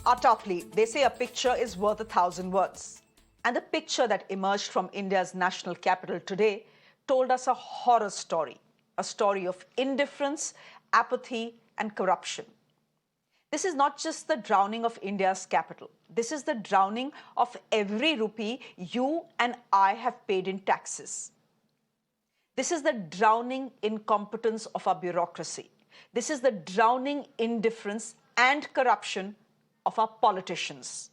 Our top lead, they say a picture is worth 1,000 words. And the picture that emerged from India's national capital today told us a horror story, a story of indifference, apathy, and corruption. This is not just the drowning of India's capital. This is the drowning of every rupee you and I have paid in taxes. This is the drowning incompetence of our bureaucracy. This is the drowning indifference and corruption of our politicians.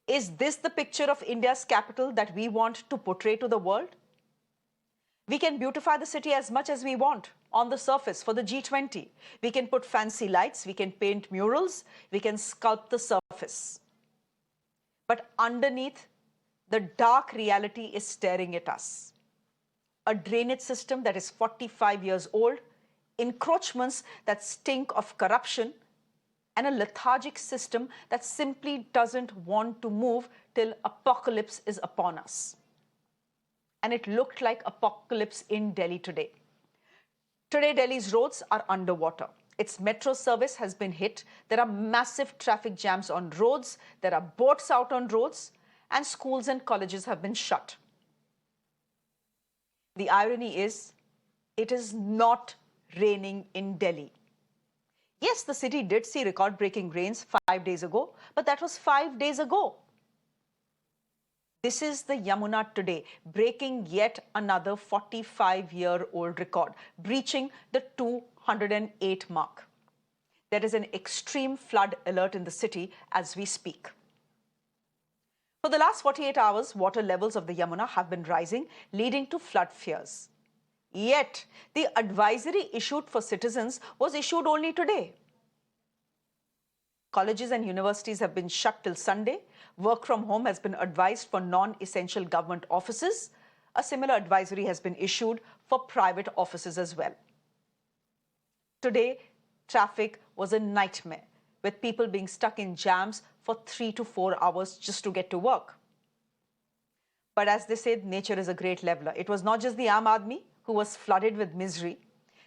Is this the picture of India's capital that we want to portray to the world? We can beautify the city as much as we want on the surface for the G20. We can put fancy lights, we can paint murals, we can sculpt the surface. But underneath, the dark reality is staring at us. A drainage system that is 45 years old, encroachments that stink of corruption, and a lethargic system that simply doesn't want to move till apocalypse is upon us. And it looked like apocalypse in Delhi today. Today, Delhi's roads are underwater. Its metro service has been hit. There are massive traffic jams on roads. There are boats out on roads. And schools and colleges have been shut. The irony is, it is not raining in Delhi. Yes, the city did see record-breaking rains 5 days ago, but that was 5 days ago. This is the Yamuna today, breaking yet another 45-year-old record, breaching the 208 mark. There is an extreme flood alert in the city as we speak. For the last 48 hours, water levels of the Yamuna have been rising, leading to flood fears. Yet, the advisory issued for citizens was issued only today. Colleges and universities have been shut till Sunday. Work from home has been advised for non-essential government offices. A similar advisory has been issued for private offices as well. Today, traffic was a nightmare, with people being stuck in jams for 3 to 4 hours just to get to work. But as they said, nature is a great leveler. It was not just the Aam Aadmi who was flooded with misery.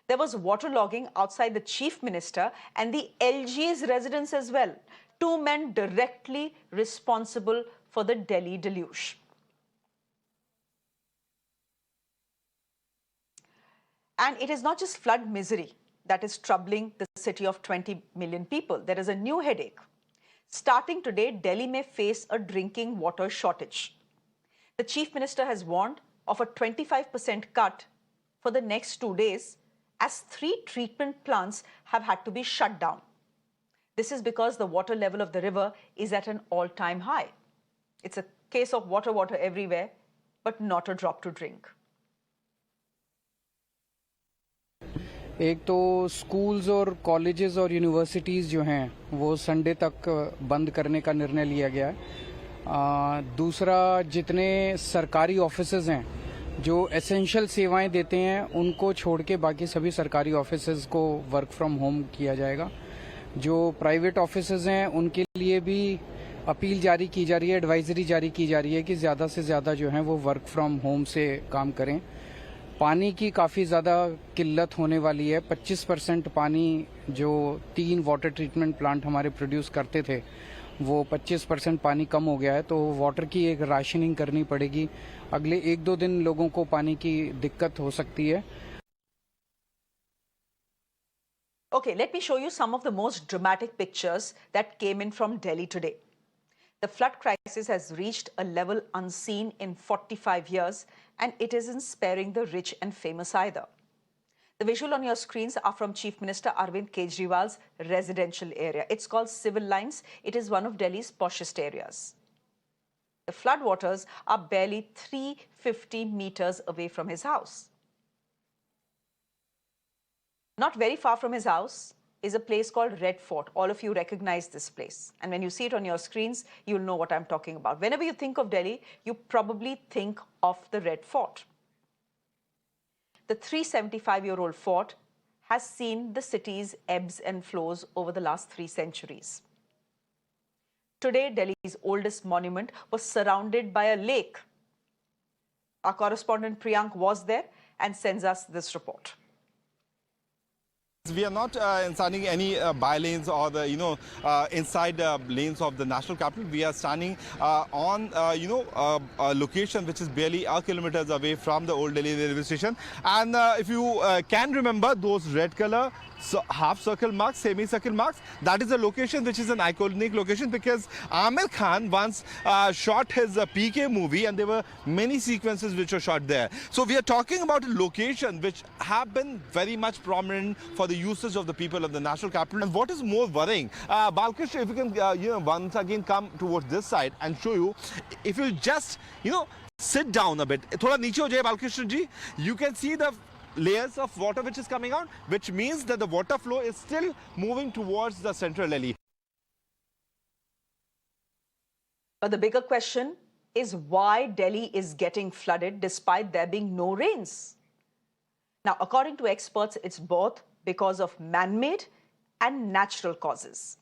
There was waterlogging outside the Chief Minister and the LG's residence as well. 2 men directly responsible for the Delhi deluge. And it is not just flood misery that is troubling the city of 20 million people. There is a new headache. Starting today, Delhi may face a drinking water shortage. The Chief Minister has warned of a 25% cut for the next 2 days, as 3 treatment plants have had to be shut down. This is because the water level of the river is at an all-time high. It's a case of water everywhere, but not a drop to drink. एक तो schools और colleges और universities जो हैं वो Sunday तक बंद करने का निर्णय लिया गया है। दूसरा, जितने सरकारी ऑफिसेज हैं जो एसेंशियल सेवाएं देते हैं उनको छोड़ के बाकी सभी सरकारी ऑफिसेज को वर्क फ्रॉम होम किया जाएगा। जो प्राइवेट ऑफिसेज हैं उनके लिए भी अपील जारी की जा रही है, एडवाइजरी जारी की जा रही है कि ज़्यादा से ज़्यादा जो है वो वर्क फ्रॉम होम से काम करें। पानी की काफ़ी ज़्यादा किल्लत होने वाली है। 25% पानी जो 3 वाटर ट्रीटमेंट प्लांट हमारे प्रोड्यूस करते थे वो 25% पानी कम हो गया है, तो वाटर की एक राशनिंग करनी पड़ेगी। अगले 1-2 दिन लोगों को पानी की दिक्कत हो सकती है। Okay, let me show you some of the most dramatic pictures that came in from Delhi today. The flood crisis has reached a level unseen in 45 years, and it isn't sparing the rich and famous either. The visual on your screens are from Chief Minister Arvind Kejriwal's residential area. It's called Civil Lines. It is one of Delhi's poshest areas. The floodwaters are barely 350 meters away from his house. Not very far from his house is a place called Red Fort. All of you recognize this place. And when you see it on your screens, you'll know what I'm talking about. Whenever you think of Delhi, you probably think of the Red Fort. The 375-year-old fort has seen the city's ebbs and flows over the last 3 centuries. Today, Delhi's oldest monument was surrounded by a lake. Our correspondent Priyank was there and sends us this report. We are not standing any by-lanes or the inside lanes of the national capital. We are standing on a location which is barely a kilometers away from the old Delhi railway station. And if you can remember those red color half circle marks, semi-circle marks, that is a location which is an iconic location because Amir Khan once shot his PK movie and there were many sequences which were shot there. So we are talking about a location which have been very much prominent for the usage of the people of the national capital. And what is more worrying, Balkrishna, if you can once again come towards this side and show you, if you just sit down a bit, thoda niche ho jaye Balkrishna ji, you can see the layers of water which is coming out, which means that the water flow is still moving towards the central Delhi. But the bigger question is why Delhi is getting flooded despite there being no rains. Now, according to experts, it's both because of man-made and natural causes.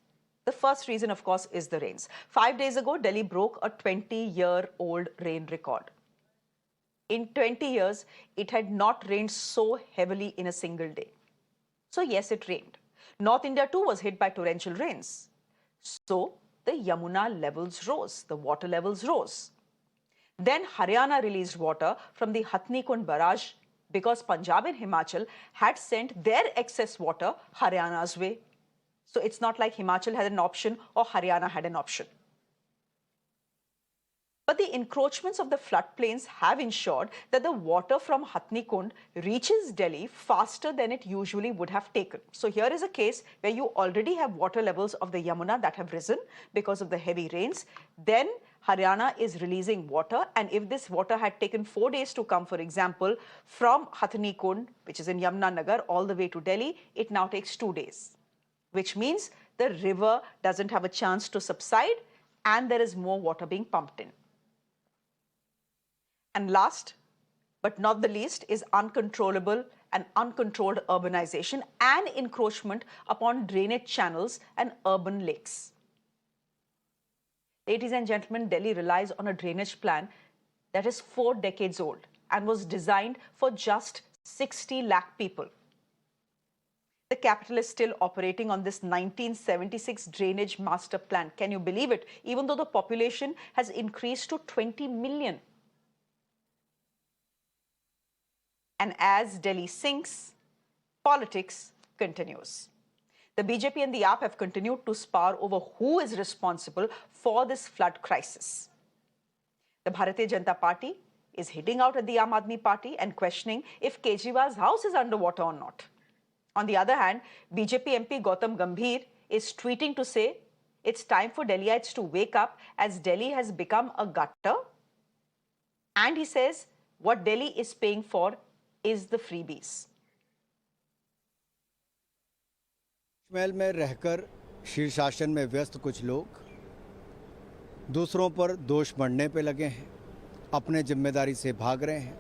The first reason, of course, is the rains. 5 days ago, Delhi broke a 20-year-old rain record. In 20 years, it had not rained so heavily in a single day. So yes, it rained. North India too was hit by torrential rains. So the Yamuna levels rose, the water levels rose. Then Haryana released water from the Hathni Kund barrage because Punjab and Himachal had sent their excess water Haryana's way. So it's not like Himachal had an option or Haryana had an option. But the encroachments of the floodplains have ensured that the water from Hathni Kund reaches Delhi faster than it usually would have taken. So here is a case where you already have water levels of the Yamuna that have risen because of the heavy rains. Then Haryana is releasing water, and if this water had taken 4 days to come, for example, from Hathni Kund, which is in Yamuna Nagar, all the way to Delhi, it now takes 2 days, which means the river doesn't have a chance to subside and there is more water being pumped in. And last, but not the least, is uncontrollable and uncontrolled urbanization and encroachment upon drainage channels and urban lakes. Ladies and gentlemen, Delhi relies on a drainage plan that is 4 decades old and was designed for just 60 lakh people. The capital is still operating on this 1976 drainage master plan. Can you believe it? Even though the population has increased to 20 million. And as Delhi sinks, politics continues. The BJP and the AAP have continued to spar over who is responsible for this flood crisis. The Bharatiya Janata Party is hitting out at the Aam Aadmi Party and questioning if Kejriwal's house is underwater or not. On the other hand, BJP MP Gautam Gambhir is tweeting to say it's time for Delhiites to wake up as Delhi has become a gutter. And he says what Delhi is paying for is the freebies. महल में रहकर शीर्षासन में व्यस्त कुछ लोग दूसरों पर दोष मढ़ने पे लगे हैं, अपने जिम्मेदारी से भाग रहे हैं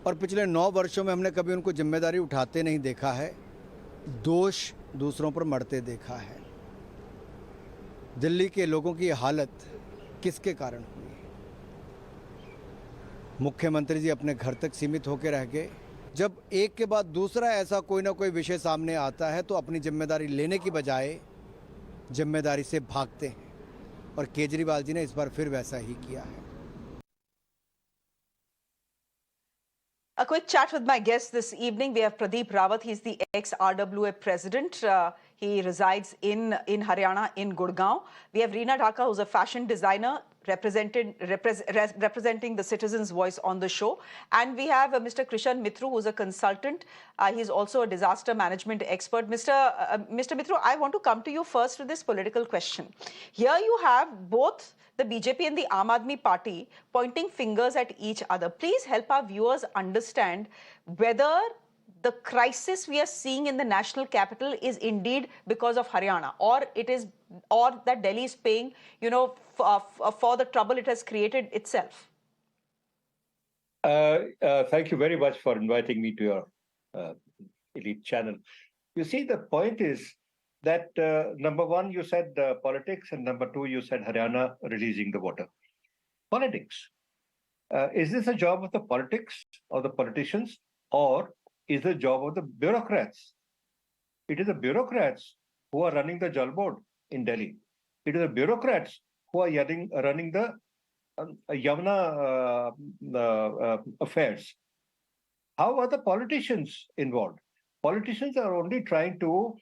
और पिछले 9 वर्षों में हमने कभी उनको जिम्मेदारी उठाते नहीं देखा है, दोष दूसरों पर मढ़ते देखा है। दिल्ली के लोगों की हालत किसके कारण हुई? मुख्यमंत्री जी अपने घर तक सीमित होकर रह गए। जब एक के बाद दूसरा ऐसा कोई ना कोई विषय सामने आता है तो अपनी जिम्मेदारी लेने की बजाय जिम्मेदारी से भागते हैं और केजरीवाल जी ने इस बार फिर वैसा ही किया है। A quick chat with my guest this evening. We have Pradeep Rawat. He's the ex-RWA president. He resides in Haryana, in Gurgaon. We have Reena Dhaka, who's a fashion designer representing the citizens' voice on the show. And we have Mr. Krishan Mitroo, who's a consultant. He's also a disaster management expert. Mr. Mitroo, I want to come to you first with this political question. Here you have both the BJP and the Aam Aadmi Party pointing fingers at each other. Please help our viewers understand whether the crisis we are seeing in the national capital is indeed because of Haryana, or that Delhi is paying, for the trouble it has created itself. Thank you very much for inviting me to your elite channel. You see, the point is that number one, you said politics, and number two, you said Haryana releasing the water. Politics. Is this a job of the politics or the politicians, or is the job of the bureaucrats? It is the bureaucrats who are running the Jal Board in Delhi. It is the bureaucrats who are running the Yamuna affairs. How are the politicians involved? Politicians are only trying to,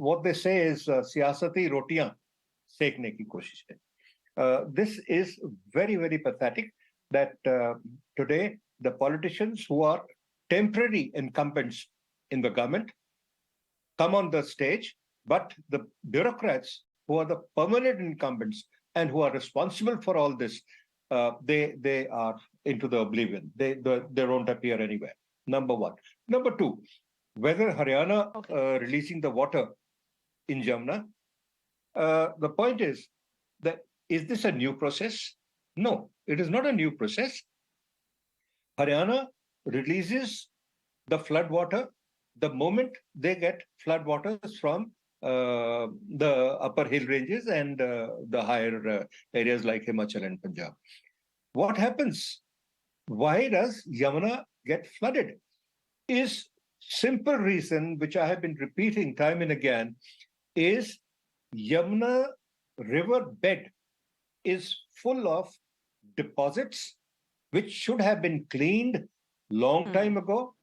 what they say is siyasati rotiyan sekne ki koshish hai. This is very, very pathetic that today the politicians who are temporary incumbents in the government come on the stage, but the bureaucrats who are the permanent incumbents and who are responsible for all this, they are into the oblivion. They don't appear anywhere. Number one. Number two, whether Haryana releasing the water in Jamuna, the point is that is this a new process? No, it is not a new process. Haryana releases the flood water the moment they get flood waters from the upper hill ranges and the higher areas like Himachal and Punjab. What happens? Why does Yamuna get flooded? Is simple reason, which I have been repeating time and again, is Yamuna River bed is full of deposits which should have been cleaned long time ago.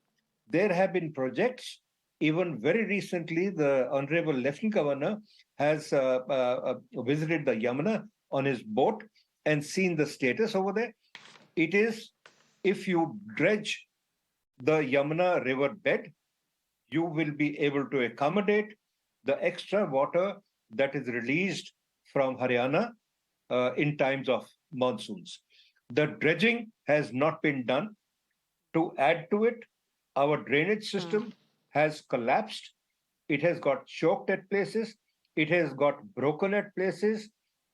There have been projects. Even very recently, the Honorable Lieutenant Governor has visited the Yamuna on his boat and seen the status over there. It is, if you dredge the Yamuna River bed, you will be able to accommodate the extra water that is released from Haryana in times of monsoons. The dredging has not been done. To add to it, our drainage system has collapsed. It has got choked at places. It has got broken at places.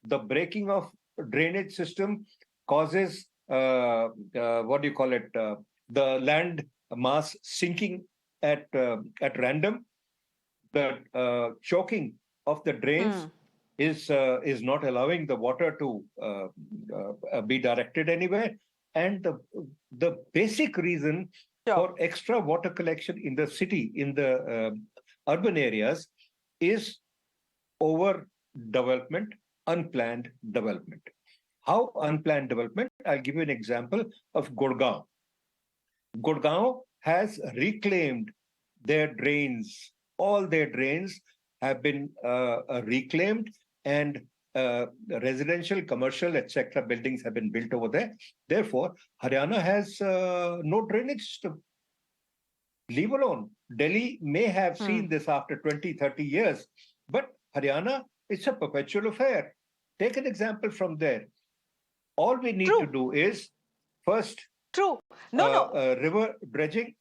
The breaking of drainage system causes, the land mass sinking at random. The choking of the drains is not allowing the water to be directed anywhere. And the basic reason for extra water collection in the city, in the urban areas, is overdevelopment, unplanned development. How unplanned development? I'll give you an example of Gurgaon. Gurgaon has reclaimed their drains. All their drains have been reclaimed, and residential, commercial, etc. buildings have been built over there. Therefore, Haryana has no drainage system. Leave alone. Delhi may have seen this after 20, 30 years, but Haryana, it's a perpetual affair. Take an example from there. All we need to do is first river dredging.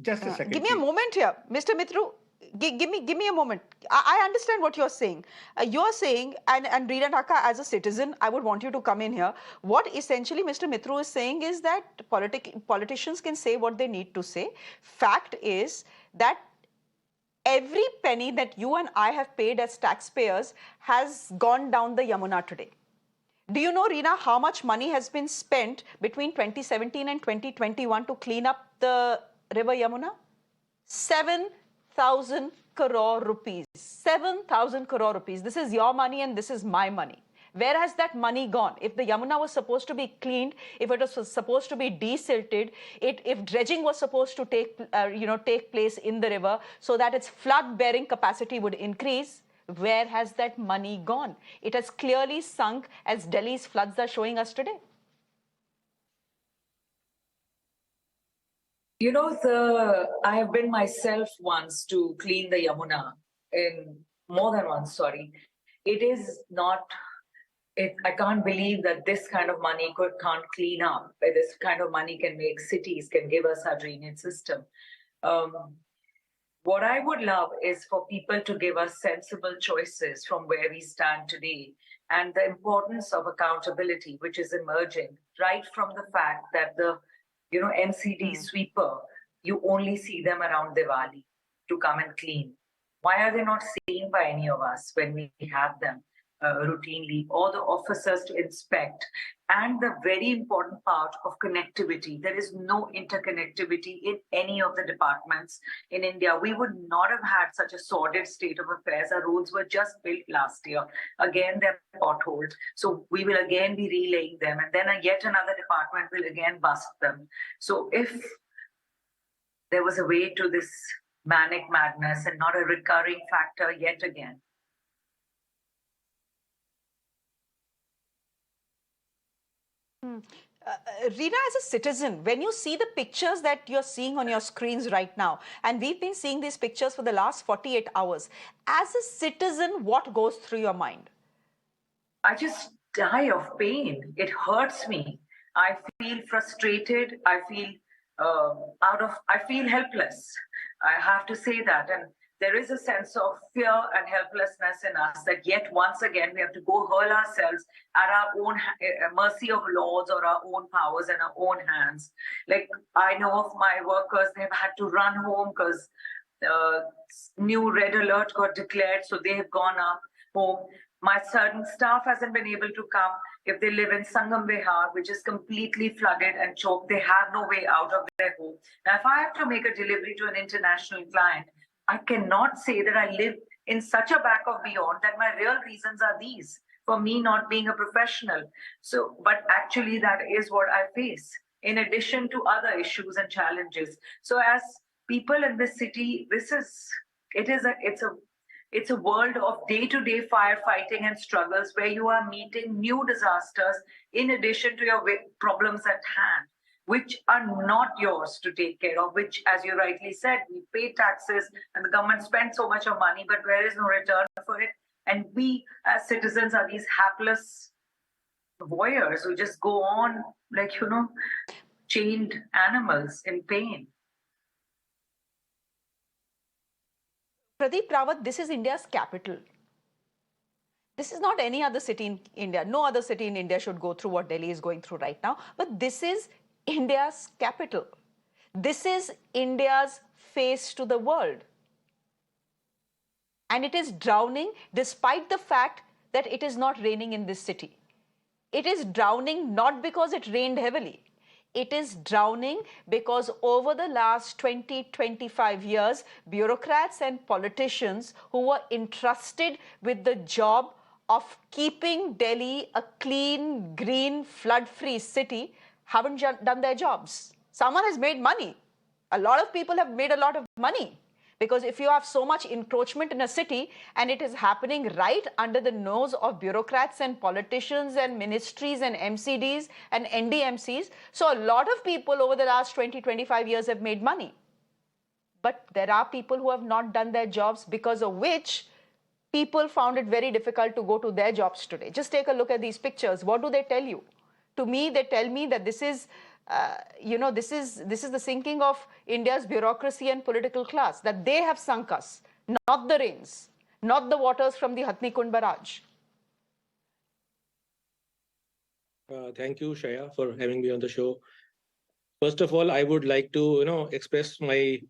Just a second. Give me a moment here, Mr. Mitroo. Give me a moment. I understand what you're saying. You're saying, and Reena Dhaka, as a citizen, I would want you to come in here. What essentially Mr. Mitroo is saying is that politicians can say what they need to say. Fact is that every penny that you and I have paid as taxpayers has gone down the Yamuna today. Do you know, Reena, how much money has been spent between 2017 and 2021 to clean up the river Yamuna? 7,000 crore rupees. 7,000 crore rupees. This is your money and this is my money. Where has that money gone? If the Yamuna was supposed to be cleaned, if it was supposed to be desilted, if dredging was supposed to take place in the river so that its flood-bearing capacity would increase, where has that money gone? It has clearly sunk, as Delhi's floods are showing us today. You know, I have been myself once to clean the Yamuna, more than once, sorry. It is not, I can't believe that this kind of money can't clean up. This kind of money can make cities, can give us our drainage system. What I would love is for people to give us sensible choices from where we stand today, and the importance of accountability, which is emerging right from the fact that the MCD sweeper, you only see them around Diwali to come and clean. Why are they not seen by any of us when we have them? routinely, or the officers to inspect, and the very important part of connectivity. There is no interconnectivity in any of the departments in India. We would not have had such a sordid state of affairs. Our roads were just built last year. Again, they're potholed. So we will again be relaying them, and then yet another department will again bust them. So if there was a way to this manic madness and not a recurring factor yet again, Reena, as a citizen, when you see the pictures that you're seeing on your screens right now, and we've been seeing these pictures for the last 48 hours, as a citizen, what goes through your mind? I just die of pain. It hurts me. I feel frustrated. I feel I feel helpless. I have to say that. And there is a sense of fear and helplessness in us that yet once again we have to go hurl ourselves at our own mercy of laws or our own powers in our own hands. Like I know of my workers, they've had to run home because new red alert got declared, so they have gone up home. My certain staff hasn't been able to come. If they live in Sangam Vihar, which is completely flooded and choked, they have no way out of their home. Now, if I have to make a delivery to an international client, I cannot say that I live in such a back of beyond that my real reasons are these for me not being a professional. So, but actually that is what I face in addition to other issues and challenges. So as people in this city, it's a world of day-to-day firefighting and struggles where you are meeting new disasters in addition to your problems at hand, which are not yours to take care of, which, as you rightly said, we pay taxes and the government spends so much of money, but there is no return for it. And we as citizens are these hapless voyeurs who just go on like, chained animals in pain. Pradeep Rawat, this is India's capital. This is not any other city in India. No other city in India should go through what Delhi is going through right now. But this is India's capital. This is India's face to the world. And it is drowning despite the fact that it is not raining in this city. It is drowning not because it rained heavily. It is drowning because over the last 20-25 years, bureaucrats and politicians who were entrusted with the job of keeping Delhi a clean, green, flood-free city haven't done their jobs. Someone has made money. A lot of people have made a lot of money. Because if you have so much encroachment in a city and it is happening right under the nose of bureaucrats and politicians and ministries and MCDs and NDMCs, so a lot of people over the last 20-25 years have made money. But there are people who have not done their jobs, because of which people found it very difficult to go to their jobs today. Just take a look at these pictures. What do they tell you? To me, they tell me that this is the sinking of India's bureaucracy and political class, that they have sunk us, not the rains, not the waters from the Hathni Kund barrage. Thank you, Shreya, for having me on the show. First of all, I would like to, express my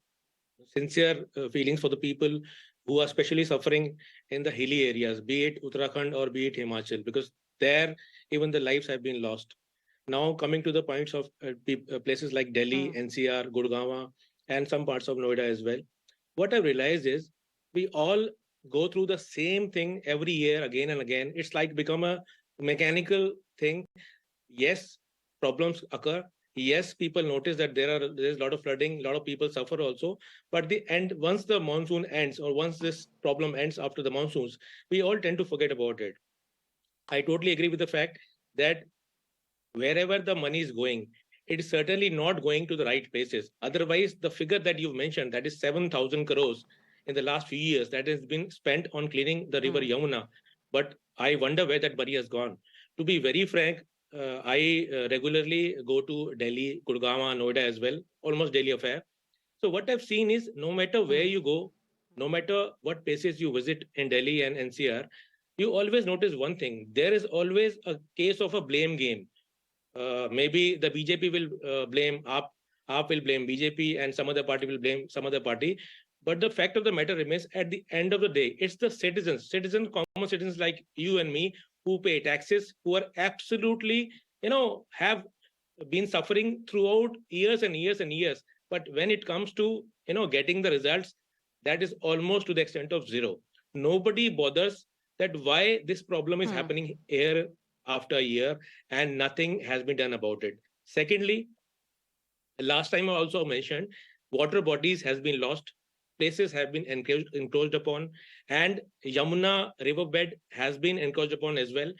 sincere feelings for the people who are especially suffering in the hilly areas, be it Uttarakhand or be it Himachal, because there even the lives have been lost. Now coming to the points of places like Delhi, NCR, Gurgaon, and some parts of Noida as well. What I've realized is we all go through the same thing every year again and again. It's like become a mechanical thing. Yes, problems occur. Yes, people notice that there's a lot of flooding, a lot of people suffer also. But once the monsoon ends, or once this problem ends after the monsoons, we all tend to forget about it. I totally agree with the fact that wherever the money is going, it is certainly not going to the right places. Otherwise, the figure that you've mentioned, that is 7,000 crores in the last few years, that has been spent on cleaning the river Yamuna. But I wonder where that money has gone. To be very frank, I regularly go to Delhi, Gurgaon, Noida as well, almost daily affair. So what I've seen is no matter where you go, no matter what places you visit in Delhi and NCR, you always notice one thing. There is always a case of a blame game. Maybe the BJP will blame AAP will blame BJP, and some other party will blame some other party. But the fact of the matter remains, at the end of the day, it's the common citizens like you and me, who pay taxes, who are absolutely, have been suffering throughout years and years and years. But when it comes to, getting the results, that is almost to the extent of zero. Nobody bothers that why this problem is happening year after year, and nothing has been done about it. Secondly, last time I also mentioned, water bodies has been lost, places have been encroached upon, and Yamuna riverbed has been encroached upon as well.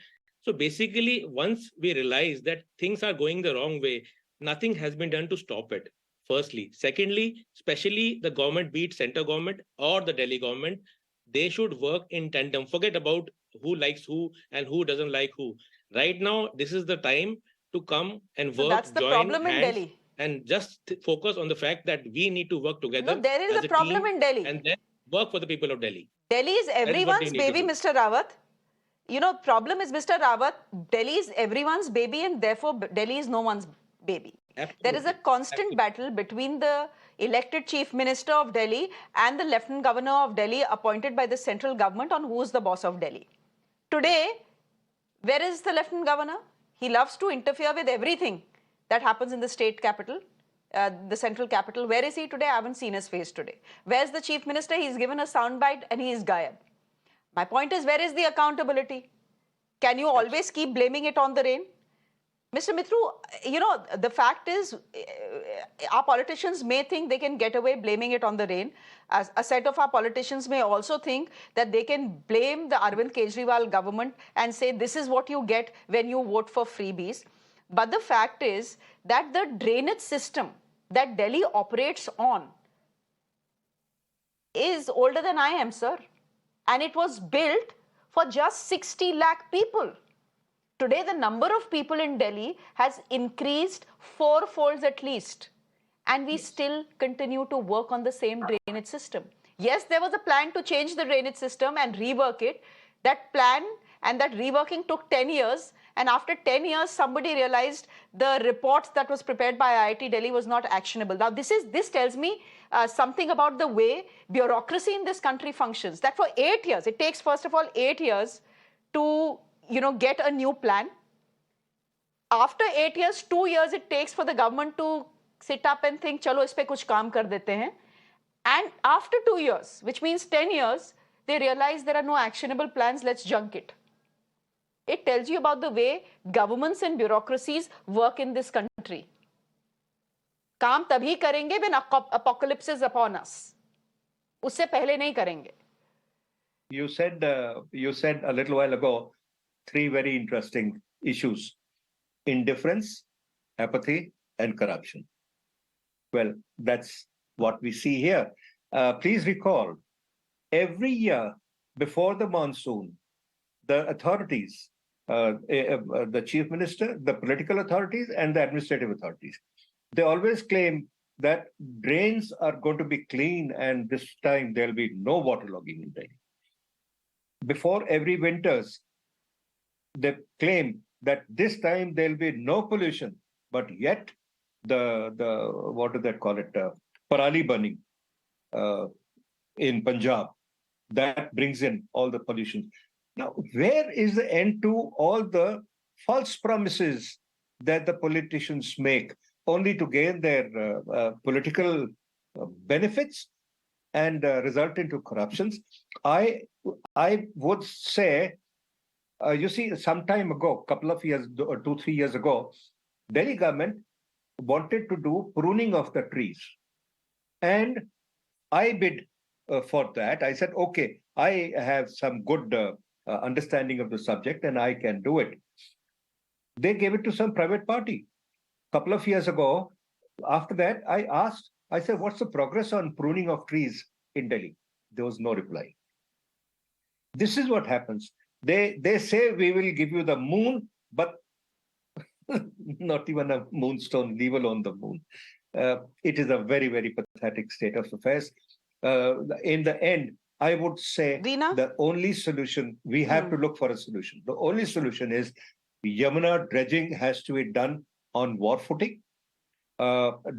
So basically, once we realize that things are going the wrong way, nothing has been done to stop it. Firstly. Secondly, especially the government, be it center government or the Delhi government, they should work in tandem. Forget about who likes who and who doesn't like who. Right now, this is the time to come and So work, that's the join problem in hands, Delhi. and just focus on the fact that we need to work together No, there is as a a problem team in Delhi. and then work for the people of Delhi. Delhi is That is what they everyone's need to baby, do. Mr. Rawat. Problem is, Mr. Rawat, Delhi is everyone's baby, and therefore Delhi is no one's baby. There is a constant battle between the elected chief minister of Delhi and the lieutenant governor of Delhi appointed by the central government on who is the boss of Delhi. Today, where is the lieutenant governor? He loves to interfere with everything that happens in the state capital, the central capital. Where is he today? I haven't seen his face today. Where's the chief minister? He's given a soundbite and he is gayab. My point is, where is the accountability? Can you always keep blaming it on the rain? Mr. Mitroo, the fact is, our politicians may think they can get away blaming it on the rain. As a set of our politicians may also think that they can blame the Arvind Kejriwal government and say this is what you get when you vote for freebies. But the fact is that the drainage system that Delhi operates on is older than I am, sir. And it was built for just 60 lakh people. Today, the number of people in Delhi has increased fourfolds at least. And we still continue to work on the same drainage system. Yes, there was a plan to change the drainage system and rework it. That plan and that reworking took 10 years. And after 10 years, somebody realized the report that was prepared by IIT Delhi was not actionable. Now, this tells me something about the way bureaucracy in this country functions. That for 8 years, it takes, first of all, 8 years to get a new plan. After 8 years, 2 years it takes for the government to sit up and think, chalo, is pe kuch kaam kar dete hain. And after 2 years, which means 10 years, they realize there are no actionable plans, let's junk it. It tells you about the way governments and bureaucracies work in this country. काम तभी करेंगे when apocalypse is upon us. उससे पहले नहीं करेंगे. You said a little while ago 3 very interesting issues: indifference, apathy, and corruption. Well, that's what we see here. Please recall, every year before the monsoon, the authorities, the chief minister, the political authorities, and the administrative authorities, they always claim that drains are going to be clean and this time there'll be no waterlogging in Delhi. Before every winters, they claim that this time there'll be no pollution, but yet the what do they call it, parali burning in Punjab, that brings in all the pollution. Now, where is the end to all the false promises that the politicians make only to gain their political benefits and result into corruptions? I would say, you see, some time ago, couple of years, 2-3 years ago, Delhi government wanted to do pruning of the trees. And I bid for that. I said, okay, I have some good understanding of the subject and I can do it. They gave it to some private party. Couple of years ago, after that, I said, what's the progress on pruning of trees in Delhi? There was no reply. This is what happens. They say we will give you the moon, but not even a moonstone, leave alone the moon. It is a very, very pathetic state of affairs. In the end, I would say the only solution, we have to look for a solution. The only solution is Yamuna dredging has to be done on war footing.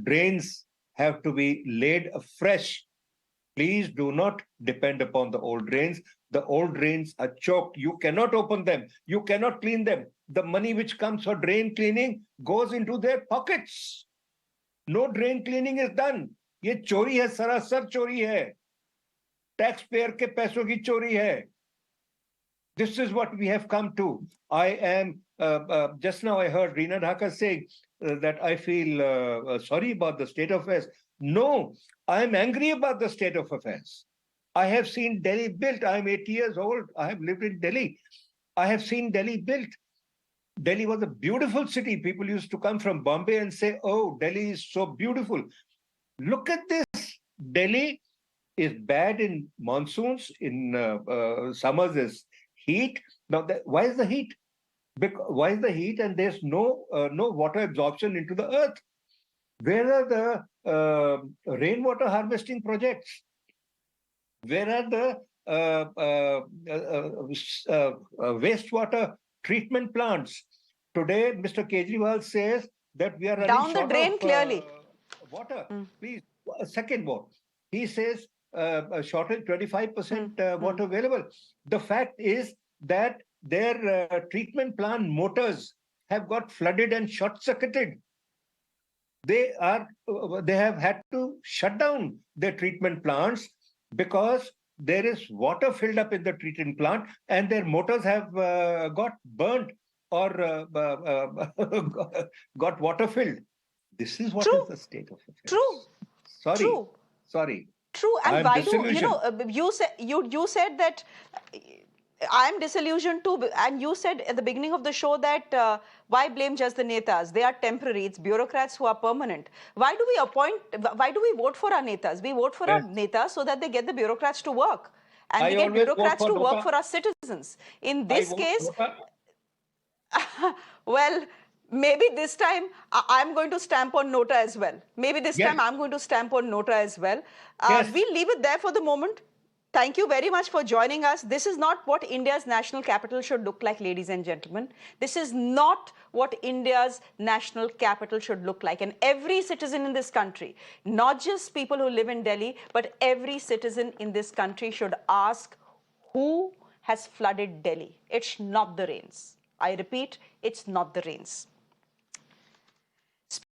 Drains have to be laid afresh Please do not depend upon the old drains. The old drains are choked. You cannot open them. You cannot clean them. The money which comes for drain cleaning goes into their pockets. No drain cleaning is done. ये चोरी है, सरासर चोरी है. Tax payer के पैसों की चोरी है. This is what we have come to. I am, just now I heard Reena Dhaka say that I feel sorry about the state of affairs. No, I am angry about the state of affairs. I have seen Delhi built. I am 80 years old. I have lived in Delhi. I have seen Delhi built. Delhi was a beautiful city. People used to come from Bombay and say, oh, Delhi is so beautiful. Look at this. Delhi is bad in monsoons, in summers is heat. Now, why is the heat? Why is the heat and there's no water absorption into the earth? Where are the rainwater harvesting projects? Where are the wastewater treatment plants? Today, Mr. Kejriwal says that we are running Down the short drain, of clearly. water. Please, a second more. He says a shortage, 25% water available. The fact is that their treatment plant motors have got flooded and short-circuited. They have had to shut down their treatment plants because there is water filled up in the treatment plant and their motors have got burnt or got water filled. This is what True. is the state of affairs. True. Sorry. True. Sorry. True, and I'm why do disillusioned. you said that I'm disillusioned too, and you said at the beginning of the show that why blame just the netas? They are temporary. It's bureaucrats who are permanent. Why do we vote for our netas? We vote for our netas so that they get the bureaucrats to work, and we get bureaucrats to work for our citizens. In this case, well, maybe this time I'm going to stamp on Nota as well. Maybe this time I'm going to stamp on Nota as well. We'll leave it there for the moment. Thank you very much for joining us. This is not what India's national capital should look like, ladies and gentlemen. This is not what India's national capital should look like. And every citizen in this country, not just people who live in Delhi, but every citizen in this country should ask, who has flooded Delhi? It's not the rains. I repeat, it's not the rains.